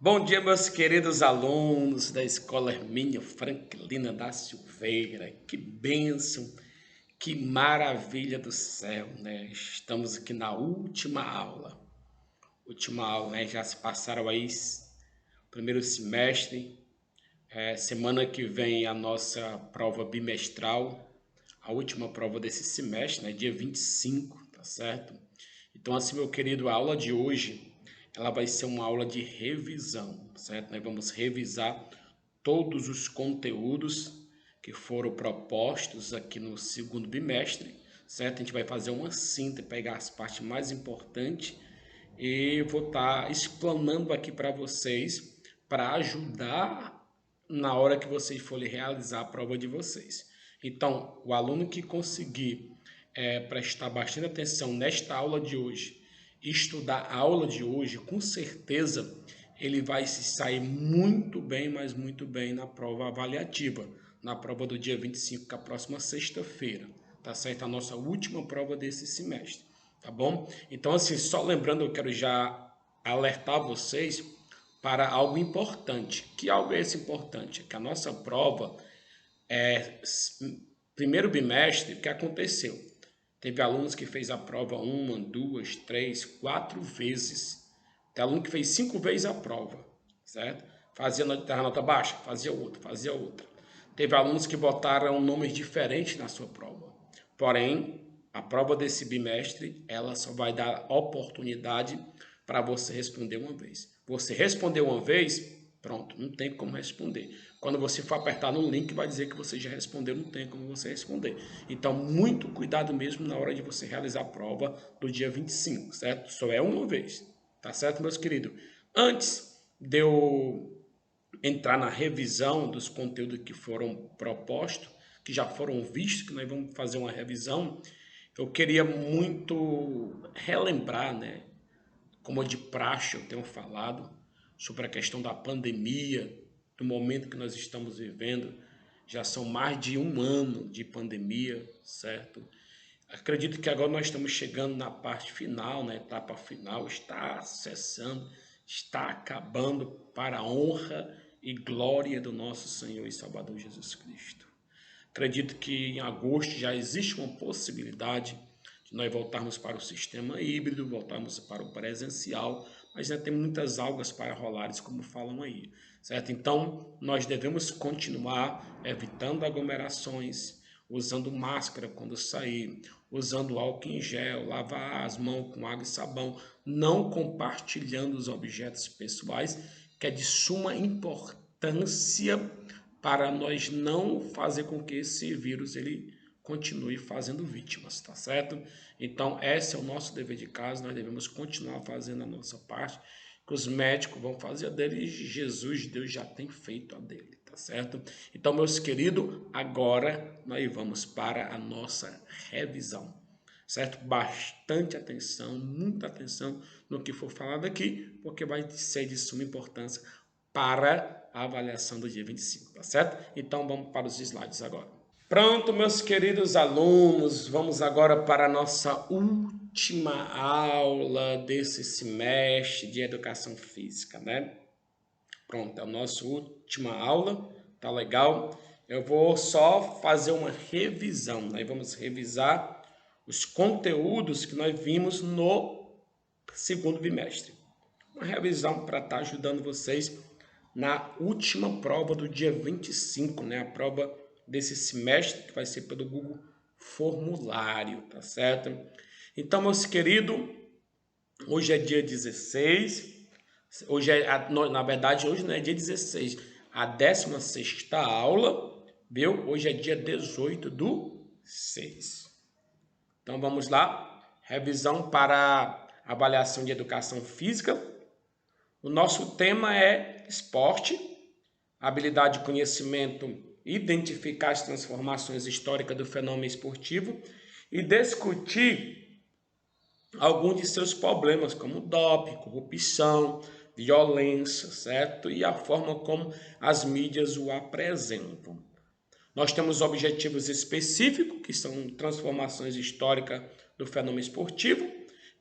Bom dia, meus queridos alunos da Escola Hermínio Franklina da Silveira. Que bênção, que maravilha do céu, né? Estamos aqui na última aula. Última aula, né? Já se passaram aí o primeiro semestre. Semana que vem a nossa prova bimestral, a última prova desse semestre, né? Dia 25, tá certo? Então, assim, meu querido, a aula de hoje, ela vai ser uma aula de revisão, certo? Nós vamos revisar todos os conteúdos que foram propostos aqui no segundo bimestre, certo? A gente vai fazer uma síntese, pegar as partes mais importantes e vou estar explanando aqui para vocês para ajudar na hora que vocês forem realizar a prova de vocês. Então, o aluno que conseguir prestar bastante atenção nesta aula de hoje, estudar a aula de hoje, com certeza ele vai se sair muito bem, mas muito bem na prova avaliativa, na prova do dia 25, que é a próxima sexta-feira, tá certo? A nossa última prova desse semestre, tá bom? Então, assim, só lembrando, eu quero já alertar vocês para algo importante. Que algo é esse importante? Que a nossa prova primeiro bimestre, o que aconteceu? Teve alunos que fez a prova uma, duas, três, quatro vezes. Tem aluno que fez 5 vezes a prova, certo? Fazia nota baixa, fazia outra, fazia outra. Teve alunos que botaram nomes diferentes na sua prova. Porém, a prova desse bimestre, ela só vai dar oportunidade para você responder uma vez. Você respondeu uma vez, pronto, não tem como responder. Quando você for apertar no link, vai dizer que você já respondeu, não tem como você responder. Então, muito cuidado mesmo na hora de você realizar a prova do dia 25, certo? Só é uma vez, tá certo, meus queridos? Antes de eu entrar na revisão dos conteúdos que foram propostos, que já foram vistos, que nós vamos fazer uma revisão, eu queria muito relembrar, né? Como de praxe eu tenho falado sobre a questão da pandemia, do momento que nós estamos vivendo. Já são mais de um ano de pandemia, certo? Acredito que agora nós estamos chegando na parte final, na etapa final, está cessando, está acabando para a honra e glória do nosso Senhor e Salvador Jesus Cristo. Acredito que em agosto já existe uma possibilidade de nós voltarmos para o sistema híbrido, voltarmos para o presencial, mas ainda tem muitas algas para rolares, como falam aí, certo? Então, nós devemos continuar evitando aglomerações, usando máscara quando sair, usando álcool em gel, lavar as mãos com água e sabão, não compartilhando os objetos pessoais, que é de suma importância para nós não fazer com que esse vírus ele continue fazendo vítimas, tá certo? Então, esse é o nosso dever de casa, nós devemos continuar fazendo a nossa parte, que os médicos vão fazer a dele e Jesus, Deus já tem feito a dele, tá certo? Então, meus queridos, agora nós vamos para a nossa revisão, certo? Bastante atenção, muita atenção no que for falado aqui, porque vai ser de suma importância para a avaliação do dia 25, tá certo? Então vamos para os slides agora. Pronto, meus queridos alunos, vamos agora para a nossa última aula desse semestre de Educação Física, né? Pronto, é a nossa última aula, tá legal? Eu vou só fazer uma revisão, nós vamos revisar os conteúdos que nós vimos no segundo bimestre. Uma revisão para estar ajudando vocês na última prova do dia 25, né? A prova desse semestre, que vai ser pelo Google Formulário, tá certo? Então, meus queridos, hoje é dia 16, hoje na verdade, hoje não é dia 16, a 16ª aula, viu? Hoje é dia 18/6. Então, vamos lá, revisão para avaliação de educação física. O nosso tema é esporte, habilidade de conhecimento, identificar as transformações históricas do fenômeno esportivo e discutir alguns de seus problemas, como doping, corrupção, violência, certo? E a forma como as mídias o apresentam. Nós temos objetivos específicos, que são transformações históricas do fenômeno esportivo,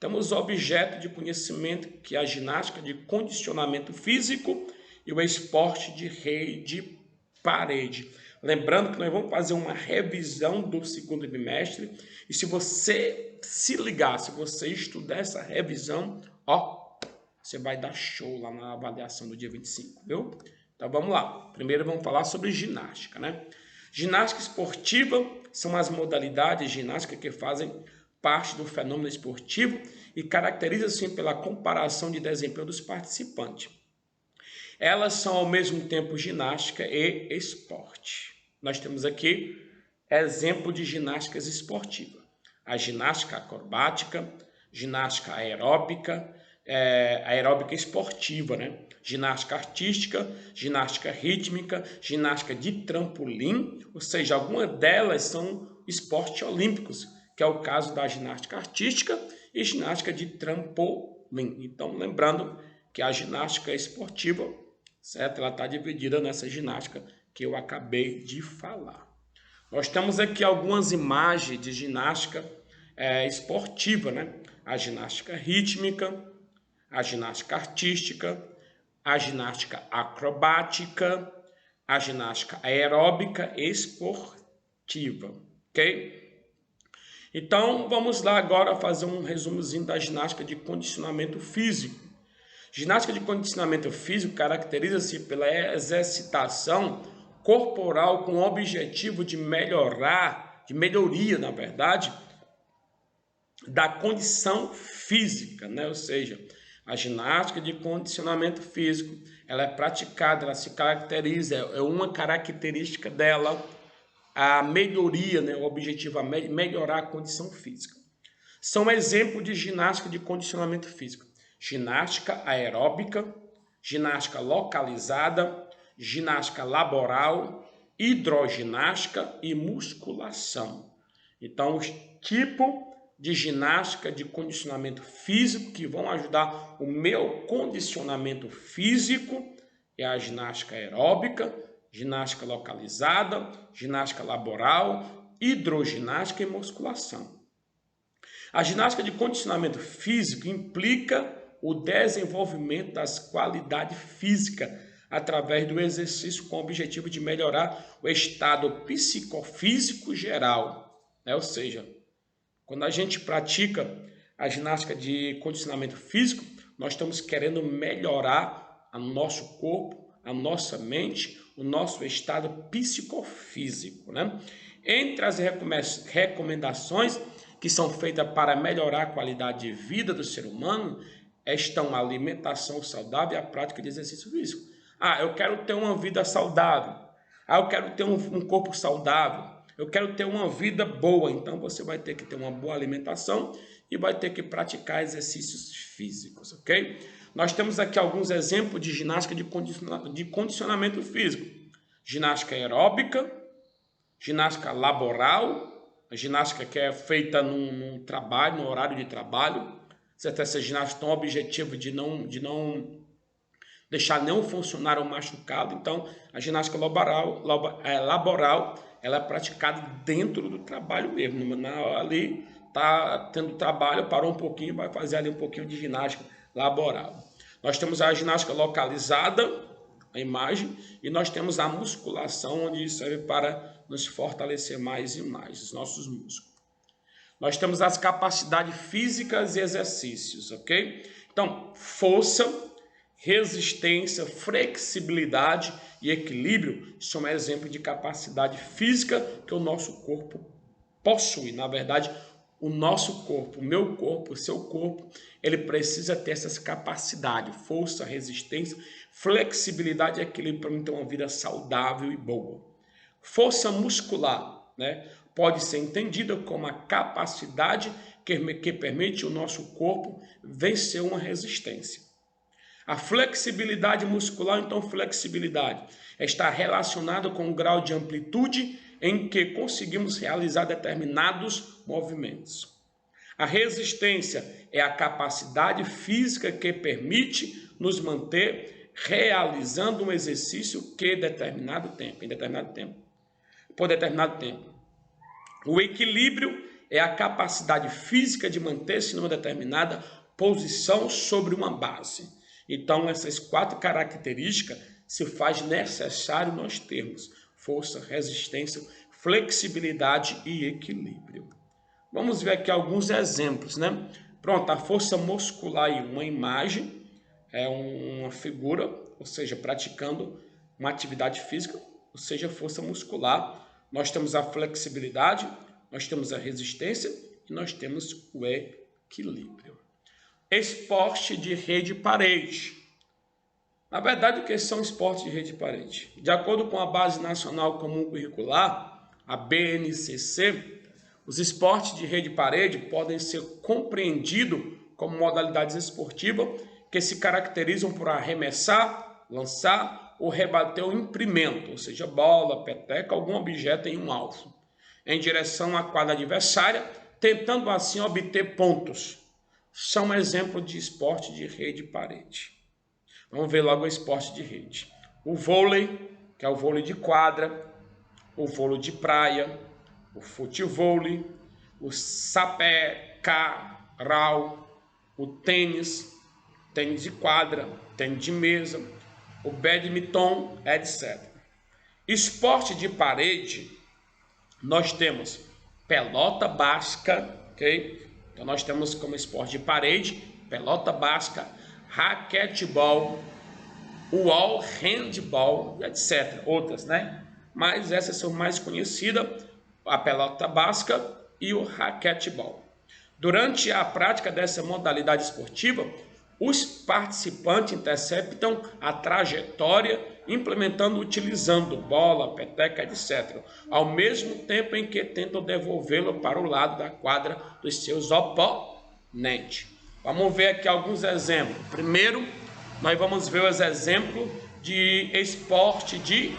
temos o objeto de conhecimento, que é a ginástica de condicionamento físico e o esporte de rede parede. Lembrando que nós vamos fazer uma revisão do segundo bimestre, e se você se ligar, se você estudar essa revisão, ó, você vai dar show lá na avaliação do dia 25, viu? Então vamos lá. Primeiro vamos falar sobre ginástica, né? Ginástica esportiva são as modalidades de ginástica que fazem parte do fenômeno esportivo e caracterizam-se pela comparação de desempenho dos participantes. Elas são ao mesmo tempo ginástica e esporte. Nós temos aqui exemplo de ginásticas esportivas. A ginástica acrobática, ginástica aeróbica, aeróbica esportiva, né? Ginástica artística, ginástica rítmica, ginástica de trampolim, ou seja, algumas delas são esportes olímpicos, que é o caso da ginástica artística e ginástica de trampolim. Então, lembrando que a ginástica esportiva, certo? Ela está dividida nessa ginástica que eu acabei de falar. Nós temos aqui algumas imagens de ginástica esportiva, né? A ginástica rítmica, a ginástica artística, a ginástica acrobática, a ginástica aeróbica esportiva, ok? Então, vamos lá agora fazer um resumozinho da ginástica de condicionamento físico. Ginástica de condicionamento físico caracteriza-se pela exercitação corporal com o objetivo de melhoria, na verdade, da condição física, né? Ou seja, a ginástica de condicionamento físico, ela é praticada, ela se caracteriza, é uma característica dela, a melhoria, né? O objetivo é melhorar a condição física. São exemplos de ginástica de condicionamento físico: ginástica aeróbica, ginástica localizada, ginástica laboral, hidroginástica e musculação. Então, os tipos de ginástica de condicionamento físico que vão ajudar o meu condicionamento físico é a ginástica aeróbica, ginástica localizada, ginástica laboral, hidroginástica e musculação. A ginástica de condicionamento físico implica o desenvolvimento das qualidades físicas através do exercício com o objetivo de melhorar o estado psicofísico geral, né? Ou seja, quando a gente pratica a ginástica de condicionamento físico, nós estamos querendo melhorar o nosso corpo, a nossa mente, o nosso estado psicofísico, né? Entre as recomendações que são feitas para melhorar a qualidade de vida do ser humano estão a alimentação saudável e a prática de exercício físico. Eu quero ter uma vida saudável. Eu quero ter um corpo saudável. Eu quero ter uma vida boa. Então você vai ter que ter uma boa alimentação e vai ter que praticar exercícios físicos, ok? Nós temos aqui alguns exemplos de ginástica de condicionamento físico: ginástica aeróbica, ginástica laboral, a ginástica que é feita no trabalho, no horário de trabalho. Essa ginástica tem o objetivo de não deixar nenhum funcionário machucado. Então, a ginástica laboral ela é praticada dentro do trabalho mesmo. Ali está tendo trabalho, parou um pouquinho, vai fazer ali um pouquinho de ginástica laboral. Nós temos a ginástica localizada, a imagem, e nós temos a musculação, onde serve para nos fortalecer mais e mais os nossos músculos. Nós temos as capacidades físicas e exercícios, ok? Então, força, resistência, flexibilidade e equilíbrio são exemplos de capacidade física que o nosso corpo possui. Na verdade, o nosso corpo, o meu corpo, o seu corpo, ele precisa ter essas capacidades: força, resistência, flexibilidade e equilíbrio para ter uma vida saudável e boa. Força muscular, né, pode ser entendida como a capacidade que permite o nosso corpo vencer uma resistência. A flexibilidade muscular, então, flexibilidade está relacionada com o grau de amplitude em que conseguimos realizar determinados movimentos. A resistência é a capacidade física que permite nos manter realizando um exercício por determinado tempo. O equilíbrio é a capacidade física de manter-se numa determinada posição sobre uma base. Então, essas 4 características se faz necessário nós termos força, resistência, flexibilidade e equilíbrio. Vamos ver aqui alguns exemplos, né? Pronto, a força muscular em uma imagem é uma figura, ou seja, praticando uma atividade física, ou seja, força muscular. Nós temos a flexibilidade, nós temos a resistência e nós temos o equilíbrio. Esporte de rede e parede. Na verdade, o que são esportes de rede e parede? De acordo com a Base Nacional Comum Curricular, a BNCC, os esportes de rede e parede podem ser compreendidos como modalidades esportivas que se caracterizam por arremessar, lançar ou rebater o imprimento, ou seja, bola, peteca, algum objeto em um alvo, em direção à quadra adversária, tentando assim obter pontos. São exemplos de esporte de rede e parede. Vamos ver logo o esporte de rede. O vôlei, que é o vôlei de quadra, o vôlei de praia, o futevôlei, o sapecarau, o tênis de quadra, tênis de mesa, o badminton, etc. Esporte de parede, nós temos pelota basca, ok? Então nós temos como esporte de parede, pelota basca, raquetebol, wall handball, etc. Outras, né? Mas essas são mais conhecidas, a pelota basca e o raquetebol. Durante a prática dessa modalidade esportiva, os participantes interceptam a trajetória utilizando bola, peteca, etc., ao mesmo tempo em que tentam devolvê-lo para o lado da quadra dos seus oponentes. Vamos ver aqui alguns exemplos. Primeiro, nós vamos ver os exemplos de esporte de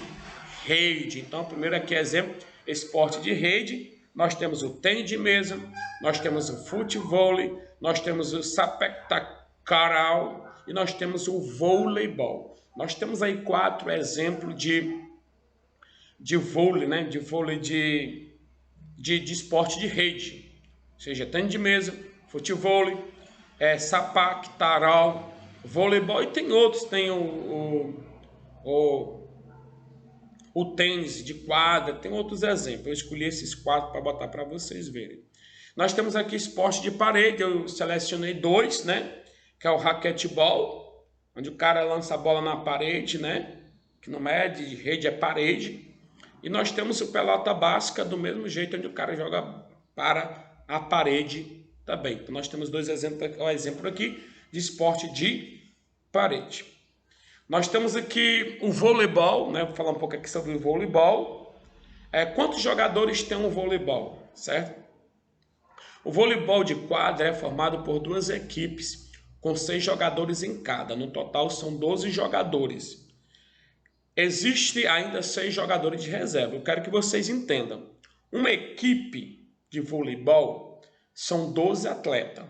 rede. Então, primeiro aqui é exemplo, esporte de rede. Nós temos o tênis de mesa, nós temos o futevôlei, nós temos o sapecarau e nós temos o voleibol. Nós temos aí 4 exemplos de vôlei, né? De vôlei de esporte de rede. Ou seja, tênis de mesa, futevôlei, sapecarau, voleibol e tem outros, tem o tênis de quadra, tem outros exemplos. Eu escolhi esses 4 para botar para vocês verem. Nós temos aqui esporte de parede, eu selecionei 2, né? Que é o raquetebol, onde o cara lança a bola na parede, né? Que não é de rede, é parede. E nós temos o pelota basca, do mesmo jeito, onde o cara joga para a parede também. Então nós temos 2 exemplos aqui de esporte de parede. Nós temos aqui o voleibol, né? Vou falar um pouco aqui sobre o voleibol. Quantos jogadores tem um voleibol, certo? O voleibol de quadra é formado por 2 equipes, com 6 jogadores em cada. No total são 12 jogadores. Existe ainda 6 jogadores de reserva. Eu quero que vocês entendam. Uma equipe de voleibol são 12 atletas.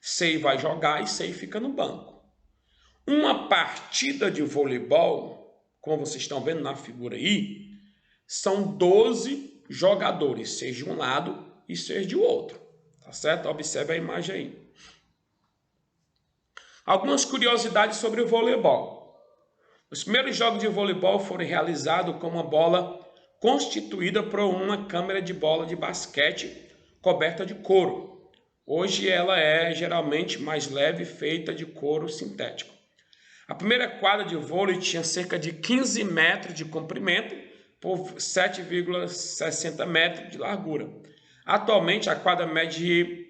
6 vai jogar e 6 fica no banco. Uma partida de voleibol, como vocês estão vendo na figura aí, são 12 jogadores, 6 de um lado e 6 de outro. Tá certo? Observe a imagem aí. Algumas curiosidades sobre o voleibol. Os primeiros jogos de voleibol foram realizados com uma bola constituída por uma câmara de bola de basquete coberta de couro. Hoje ela é geralmente mais leve, feita de couro sintético. A primeira quadra de vôlei tinha cerca de 15 metros de comprimento por 7,60 metros de largura. Atualmente a quadra mede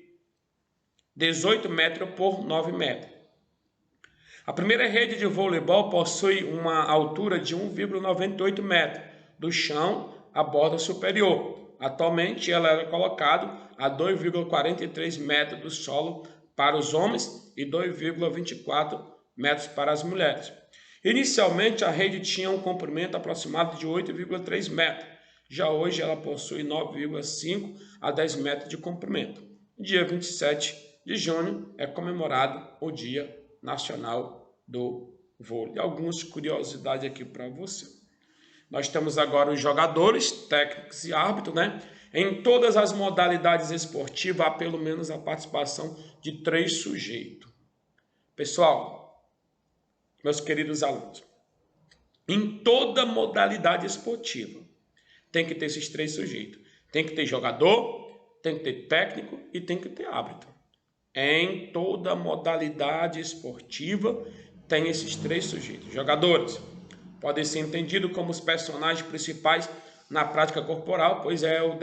18 metros por 9 metros. A primeira rede de voleibol possui uma altura de 1,98 metros do chão à borda superior. Atualmente ela era colocada a 2,43 metros do solo para os homens e 2,24 metros para as mulheres. Inicialmente a rede tinha um comprimento aproximado de 8,3 metros. Já hoje ela possui 9,5 a 10 metros de comprimento. Dia 27 de junho é comemorado o Dia Nacional do Vôlei. Algumas curiosidades aqui para você. Nós temos agora os jogadores, técnicos e árbitros, né? Em todas as modalidades esportivas, há pelo menos a participação de 3 sujeitos. Pessoal, meus queridos alunos, em toda modalidade esportiva, tem que ter esses 3 sujeitos. Tem que ter jogador, tem que ter técnico e tem que ter árbitro. Em toda modalidade esportiva, tem esses 3 sujeitos. Jogadores podem ser entendidos como os personagens principais na prática corporal, pois é o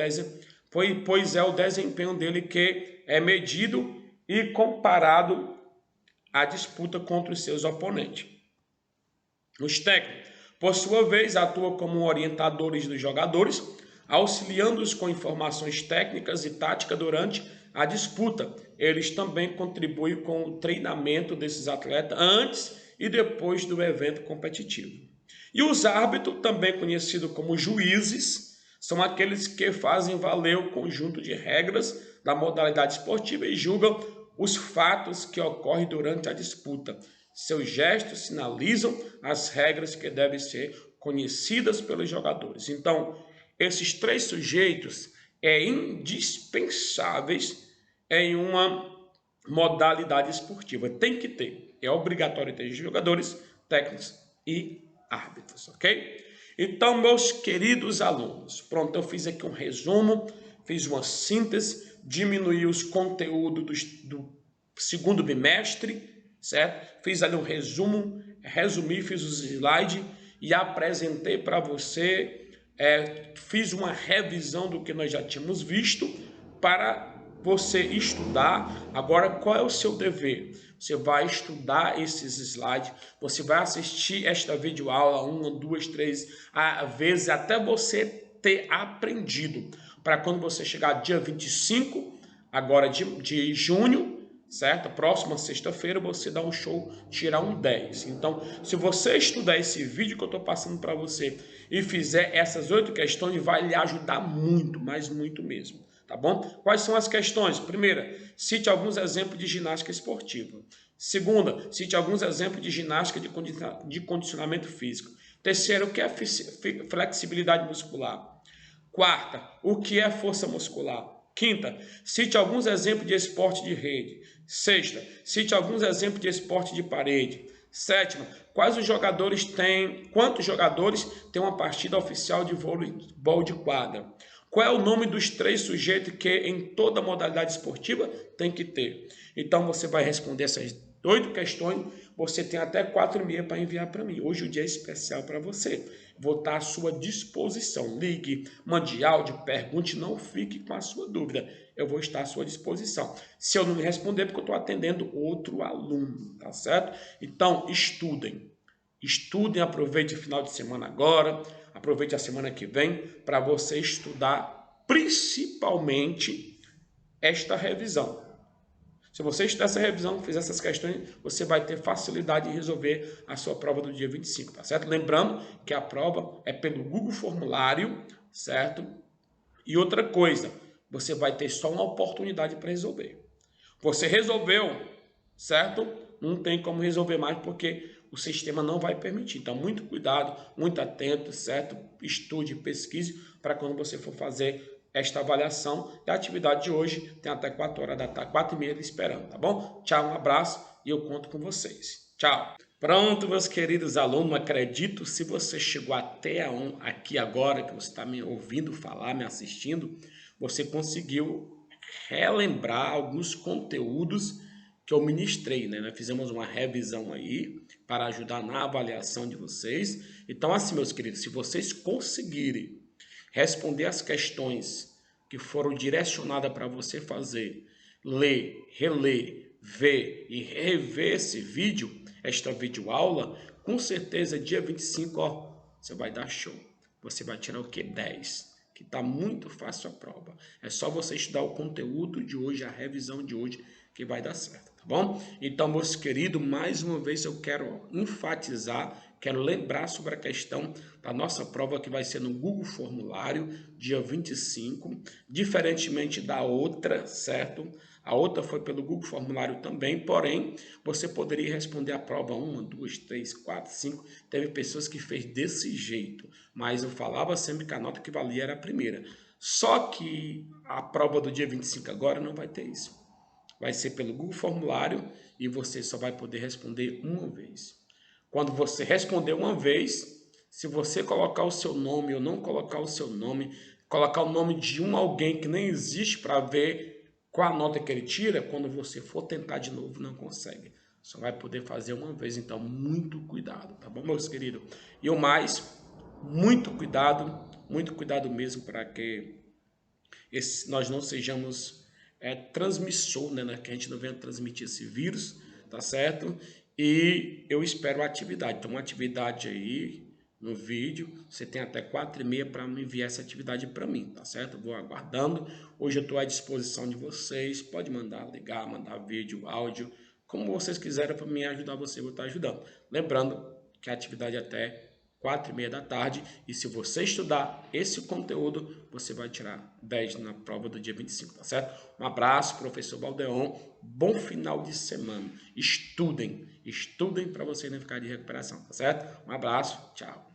desempenho dele que é medido e comparado à disputa contra os seus oponentes. Os técnicos, por sua vez, atuam como orientadores dos jogadores, auxiliando-os com informações técnicas e táticas durante a disputa. Eles também contribuem com o treinamento desses atletas antes e depois do evento competitivo. E os árbitros, também conhecidos como juízes, são aqueles que fazem valer o conjunto de regras da modalidade esportiva e julgam os fatos que ocorrem durante a disputa. Seus gestos sinalizam as regras que devem ser conhecidas pelos jogadores. Então, esses 3 sujeitos é indispensáveis em uma modalidade esportiva. Tem que ter. É obrigatório ter jogadores, técnicos e árbitros, ok? Então, meus queridos alunos, pronto, eu fiz aqui um resumo, fiz uma síntese, diminuí os conteúdos do segundo bimestre, certo? Fiz ali um resumo, resumi, fiz os slides e apresentei para você, fiz uma revisão do que nós já tínhamos visto para você estudar. Agora, qual é o seu dever? Você vai estudar esses slides, você vai assistir esta videoaula 1, 2, 3 vezes até você ter aprendido. Para quando você chegar dia 25, agora de junho, certo? Próxima sexta-feira você dá um show, tirar um 10. Então, se você estudar esse vídeo que eu estou passando para você e fizer essas 8 questões, vai lhe ajudar muito, mas muito mesmo. Tá bom? Quais são as questões? Primeira, cite alguns exemplos de ginástica esportiva. Segunda, cite alguns exemplos de ginástica de condicionamento físico. Terceiro, o que é flexibilidade muscular? Quarta, o que é força muscular? Quinta, cite alguns exemplos de esporte de rede. Sexta, cite alguns exemplos de esporte de parede. Sétima, quantos jogadores têm uma partida oficial de voleibol de quadra? Qual é o nome dos 3 sujeitos que em toda modalidade esportiva tem que ter? Então você vai responder essas 8 questões, você tem até 4h30 para enviar para mim. Hoje o dia é especial para você. Vou estar à sua disposição. Ligue, mande áudio, pergunte, não fique com a sua dúvida. Eu vou estar à sua disposição. Se eu não me responder, porque eu estou atendendo outro aluno, tá certo? Então, estudem. Estudem, aproveite o final de semana agora, aproveite a semana que vem para você estudar principalmente esta revisão. Se você estudar essa revisão, fizer essas questões, você vai ter facilidade em resolver a sua prova do dia 25, tá certo? Lembrando que a prova é pelo Google Formulário, certo? E outra coisa, você vai ter só uma oportunidade para resolver. Você resolveu, certo? Não tem como resolver mais porque o sistema não vai permitir. Então, muito cuidado, muito atento, certo? Estude, pesquise para quando você for fazer esta avaliação. E a atividade de hoje tem até 4 horas da tarde, 4h30 esperando, tá bom? Tchau, um abraço e eu conto com vocês. Tchau. Pronto, meus queridos alunos, acredito, se você chegou até aqui agora, que você está me ouvindo falar, me assistindo, você conseguiu relembrar alguns conteúdos que eu ministrei, né? Nós fizemos uma revisão aí para ajudar na avaliação de vocês. Então, assim, meus queridos, se vocês conseguirem responder as questões que foram direcionadas para você fazer, ler, reler, ver e rever esse vídeo, esta videoaula, com certeza dia 25, ó, você vai dar show. Você vai tirar o quê? 10. Que está muito fácil a prova. É só você estudar o conteúdo de hoje, a revisão de hoje, que vai dar certo, tá bom? Então, meus queridos, mais uma vez eu quero enfatizar, quero lembrar sobre a questão da nossa prova que vai ser no Google Formulário, dia 25, diferentemente da outra, certo? A outra foi pelo Google Formulário também, porém, você poderia responder a prova 1, 2, 3, 4, 5. Teve pessoas que fez desse jeito, mas eu falava sempre que a nota que valia era a primeira. Só que a prova do dia 25 agora não vai ter isso. Vai ser pelo Google Formulário e você só vai poder responder uma vez. Quando você responder uma vez, se você colocar o seu nome ou não colocar o seu nome, colocar o nome de alguém que nem existe para ver qual a nota que ele tira, quando você for tentar de novo, não consegue. Só vai poder fazer uma vez, então muito cuidado, tá bom, meus queridos? E o mais, muito cuidado mesmo para que nós não sejamos transmissor, né, que a gente não venha transmitir esse vírus, tá certo? E eu espero a atividade. Então, uma atividade aí no vídeo, você tem até 4h30 para me enviar essa atividade para mim, tá certo? Eu vou aguardando. Hoje eu estou à disposição de vocês. Pode mandar, ligar, mandar vídeo, áudio, como vocês quiserem para me ajudar, você vou estar ajudando. Lembrando que a atividade é até 4h30 da tarde, e se você estudar esse conteúdo, você vai tirar 10 na prova do dia 25, tá certo? Um abraço, professor Baldeon, bom final de semana, estudem para vocês não ficarem de recuperação, tá certo? Um abraço, tchau.